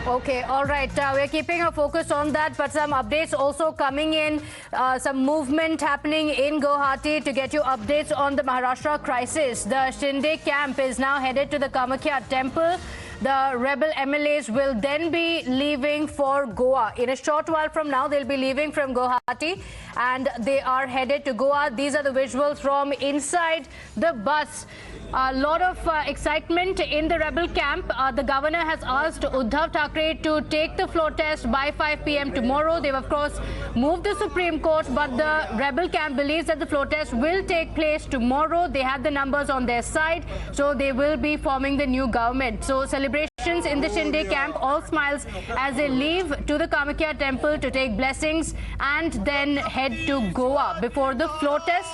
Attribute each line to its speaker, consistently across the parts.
Speaker 1: Okay, all right. We're keeping our focus on that, but some updates also coming in, some movement happening in Guwahati to get you updates on the Maharashtra crisis. The Shinde camp is now headed to the Kamakhya temple. The rebel MLAs will then be leaving for Goa. In a short while from now, they'll be leaving from Guwahati and they are headed to Goa. These are the visuals from inside the bus. A lot of excitement in the rebel camp. The governor has asked Uddhav Thackeray to take the floor test by 5 p.m. tomorrow. They've, of course, moved the Supreme Court, but the rebel camp believes that the floor test will take place tomorrow. They have the numbers on their side, so they will be forming the new government. So celebrations in the Shinde camp, all smiles as they leave to the Kamakhya temple to take blessings and then head to Goa before the floor test.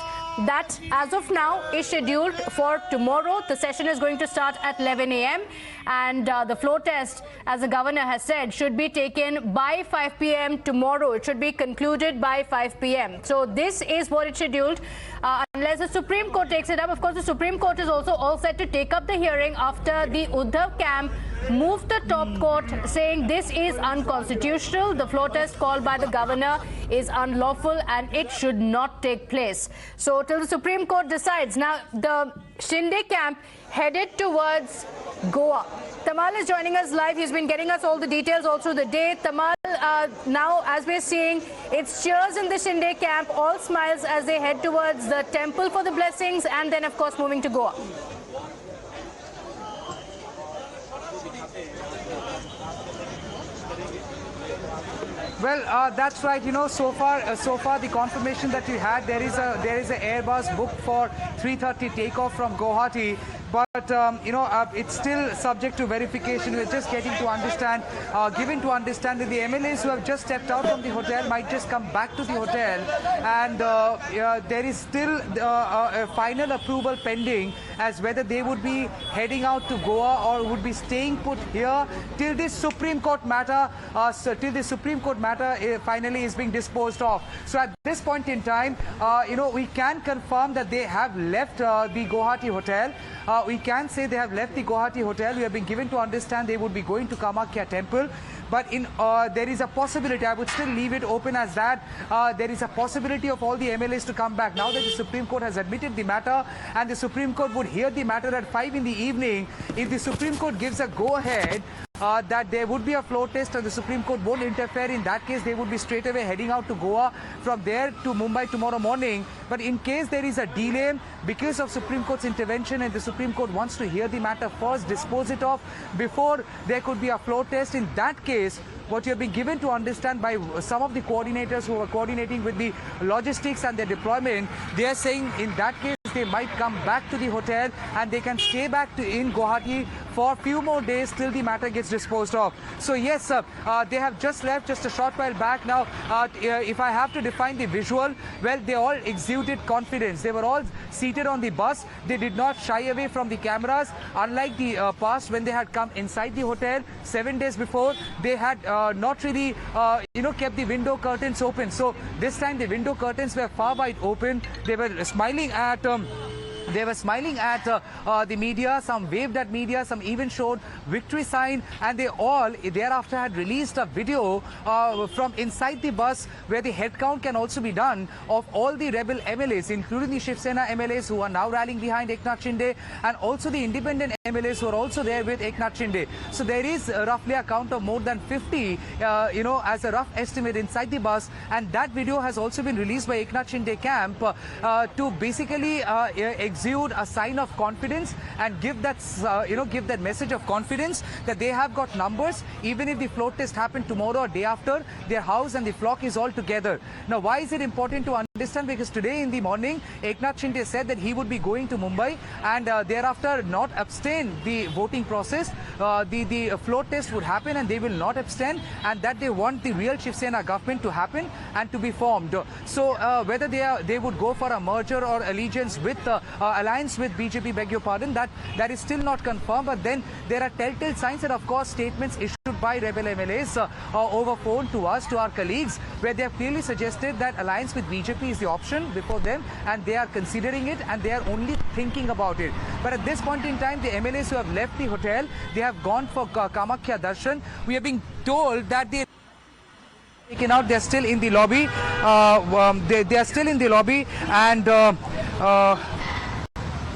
Speaker 1: That, as of now, is scheduled for tomorrow. The session is going to start at 11 a.m. and the floor test, as the governor has said, should be taken by 5 p.m. tomorrow. It should be concluded by 5 p.m. So this is what it's scheduled, unless the Supreme Court takes it up. Of course, the Supreme Court is also all set to take up the hearing after the Uddhav camp moved the top court, saying this is unconstitutional. The floor test called by the governor is unlawful and it should not take place. So till the Supreme Court decides. Now, the Shinde camp headed towards Goa. Tamal is joining us live. He's been getting us all the details all through the day. Tamal, now as we're seeing, it's cheers in the Shinde camp, all smiles as they head towards the temple for the blessings and then, of course, moving to Goa.
Speaker 2: Well, that's right. You know, so far the confirmation that we had, there is a Airbus booked for 3:30 takeoff from Guwahati. But, you know, it's still subject to verification. We're just getting to understand, given to understand that the MLAs who have just stepped out from the hotel might just come back to the hotel. And there is still a final approval pending as whether they would be heading out to Goa or would be staying put here till this Supreme Court matter, finally is being disposed of. So at this point in time, you know, we can confirm that they have left the Guwahati hotel. We can say they have left the Guwahati hotel. We have been given to understand they would be going to Kamakhya temple. But there is a possibility, I would still leave it open as that, there is a possibility of all the MLAs to come back. Now that the Supreme Court has admitted the matter and the Supreme Court would hear the matter at 5 in the evening, if the Supreme Court gives a go-ahead, that there would be a floor test and the Supreme Court won't interfere, in that case they would be straight away heading out to Goa, from there to Mumbai tomorrow morning. But in case there is a delay because of Supreme Court's intervention and the Supreme Court wants to hear the matter first, dispose it off before there could be a floor test, in that case, what you have been given to understand by some of the coordinators who are coordinating with the logistics and their deployment, they are saying in that case they might come back to the hotel and they can stay back in Guwahati for a few more days till the matter gets disposed of. So yes, they have just left just a short while back. Now, if I have to define the visual, well, they all exuded confidence. They were all seated on the bus. They did not shy away from the cameras. Unlike the past, when they had come inside the hotel 7 days before, they had not really, you know, kept the window curtains open. So this time the window curtains were far wide open. They were smiling at the media, some waved at media, some even showed victory sign, and they all thereafter had released a video from inside the bus where the head count can also be done of all the rebel MLAs, including the Shiv Sena MLAs who are now rallying behind Eknath Shinde, and also the independent MLAs who are also there with Eknath Shinde. So there is roughly a count of more than 50, you know, as a rough estimate inside the bus, and that video has also been released by Eknath Shinde camp to basically exude a sign of confidence and give that, you know, give that message of confidence that they have got numbers. Even if the floor test happened tomorrow or day after, their house and the flock is all together. Now, why is it important to understand? Because today in the morning, Eknath Shinde said that he would be going to Mumbai and thereafter not abstain the voting process. The floor test would happen and they will not abstain, and that they want the real Shiv Sena government to happen and to be formed. So whether they would go for a merger or allegiance with alliance with BJP, beg your pardon, that is still not confirmed. But then there are telltale signs and of course statements issued by rebel MLAs over phone to us, to our colleagues, where they have clearly suggested that alliance with BJP is the option before them, and they are considering it, and they are only thinking about it. But at this point in time, the MLAs who have left the hotel, they have gone for Kamakhya Darshan. We are being told that they taken out. They are still in the lobby. They are still in the lobby, and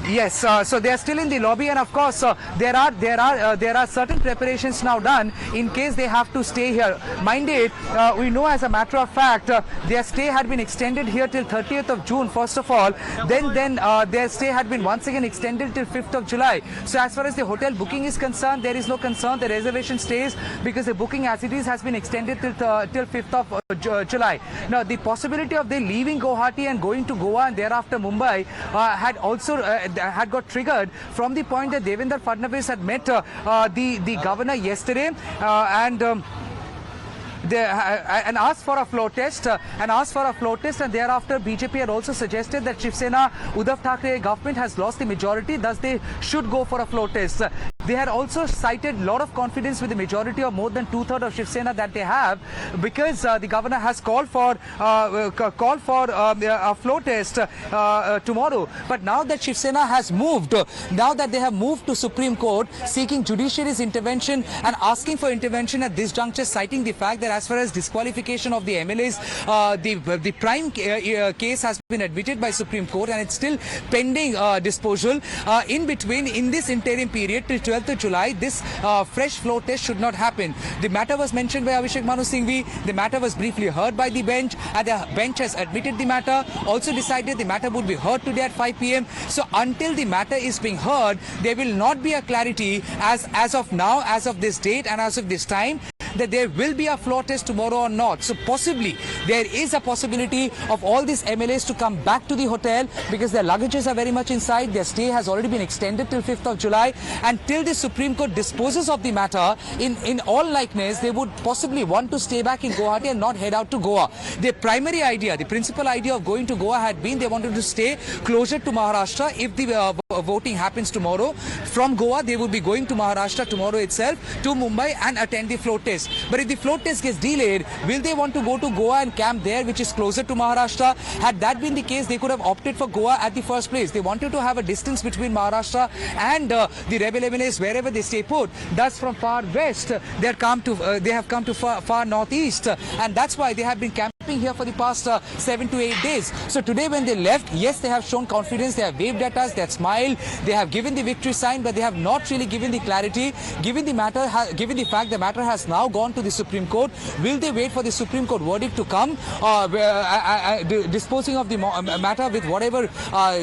Speaker 2: yes, so they are still in the lobby, and of course there are certain preparations now done in case they have to stay here. Mind it, we know as a matter of fact their stay had been extended here till 30th of June first of all. Then their stay had been once again extended till 5th of July. So as far as the hotel booking is concerned, there is no concern. The reservation stays because the booking as it is has been extended till 5th of July. Now the possibility of they leaving Guwahati and going to Goa and thereafter Mumbai had also had got triggered from the point that Devendra Fadnavis had met the governor yesterday and asked for a floor test, and thereafter BJP had also suggested that Shiv Sena Uddhav Thackeray government has lost the majority, thus they should go for a floor test. They had also cited a lot of confidence with the majority of more than 2/3 of Shiv Sena that they have, because the governor has called for a floor test tomorrow. But now that Shiv Sena has moved, now that they have moved to Supreme Court seeking judiciary's intervention and asking for intervention at this juncture, citing the fact that as far as disqualification of the MLAs, the prime case has been admitted by Supreme Court and it's still pending disposal. In between, in this interim period till 12th of July, this fresh floor test should not happen. The matter was mentioned by Abhishek Manu Singhvi. The matter was briefly heard by the bench, and the bench has admitted the matter, also decided the matter would be heard today at 5 p.m. So until the matter is being heard, there will not be a clarity as of now, as of this date and as of this time, that there will be a floor test tomorrow or not. So possibly there is a possibility of all these MLAs to come back to the hotel because their luggages are very much inside. Their stay has already been extended till 5th of July, and till the Supreme Court disposes of the matter, in all likeness, they would possibly want to stay back in Guwahati and not head out to Goa. Their primary idea, the principal idea of going to Goa had been they wanted to stay closer to Maharashtra if the voting happens tomorrow. From Goa, they would be going to Maharashtra tomorrow itself, to Mumbai, and attend the floor test. But if the floor test gets delayed, will they want to go to Goa and camp there, which is closer to Maharashtra? Had that been the case, they could have opted for Goa at the first place. They wanted to have a distance between Maharashtra and the rebel MLAs wherever they stay put. Thus, from far west, they have come to far northeast, and that's why they have been camping here for the past 7 to 8 days. So today, when they left, yes, they have shown confidence. They have waved at us. They have smiled. They have given the victory sign, but they have not really given the clarity. Given the fact the matter has now gone to the Supreme Court, will they wait for the Supreme Court verdict to come, disposing of the matter with whatever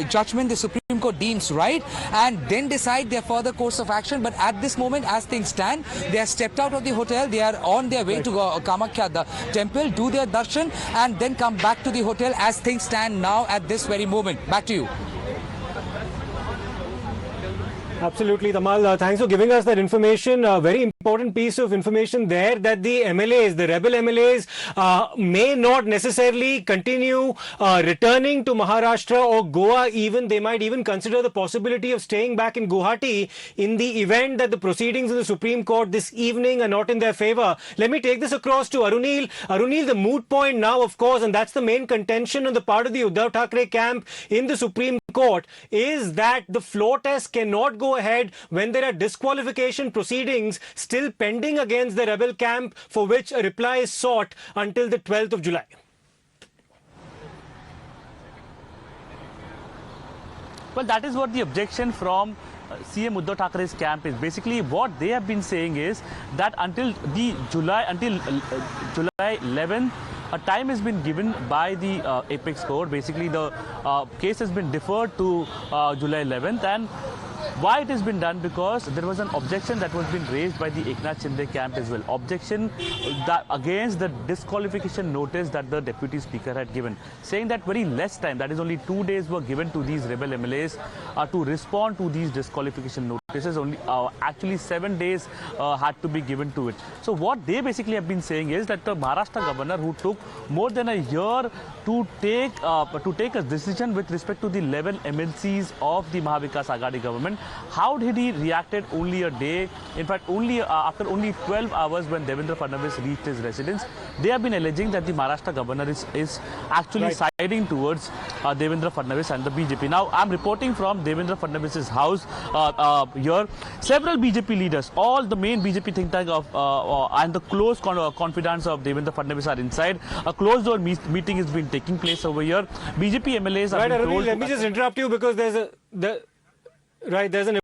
Speaker 2: judgment the Supreme Court deems right, and then decide their further course of action? But at this moment, as things stand, they have stepped out of the hotel. They are on their way to Kamakhya the temple, do their darshan, and then come back to the hotel as things stand now at this very moment. Back to you.
Speaker 3: Absolutely, Tamal. Thanks for giving us that information. A very important piece of information there, that the MLAs, the rebel MLAs, may not necessarily continue returning to Maharashtra or Goa even. They might even consider the possibility of staying back in Guwahati in the event that the proceedings in the Supreme Court this evening are not in their favor. Let me take this across to Arunil. Arunil, the moot point now, of course, and that's the main contention on the part of the Uddhav Thackeray camp in the Supreme Court, is that the floor test cannot go ahead when there are disqualification proceedings still pending against the rebel camp, for which a reply is sought until the 12th of July.
Speaker 4: Well, that is what the objection from CM Uddhav Thackeray's camp is. Basically, what they have been saying is that until July 11th, a time has been given by the Apex Court. Basically, the case has been deferred to July 11th, and why it has been done? Because there was an objection that was being raised by the Eknath Shinde camp as well. Objection that against the disqualification notice that the Deputy Speaker had given, saying that very less time, that is only 2 days, were given to these rebel MLAs to respond to these disqualification notices. Only actually 7 days had to be given to it. So what they basically have been saying is that the Maharashtra governor, who took more than a year to take a decision with respect to the 11 MLCs of the Mahavikas Aghadi government, How did he reacted only a day? In fact, only after only 12 hours when Devendra Fadnavis reached his residence, they have been alleging that the Maharashtra governor is actually siding towards Devendra Fadnavis and the BJP. Now, I'm reporting from Devendra Fadnavis's house here. Several BJP leaders, all the main BJP think tank and the close confidants of Devendra Fadnavis are inside. A closed door meeting has been taking place over here. BJP MLAs have been told.
Speaker 3: Let me just interrupt you because there's an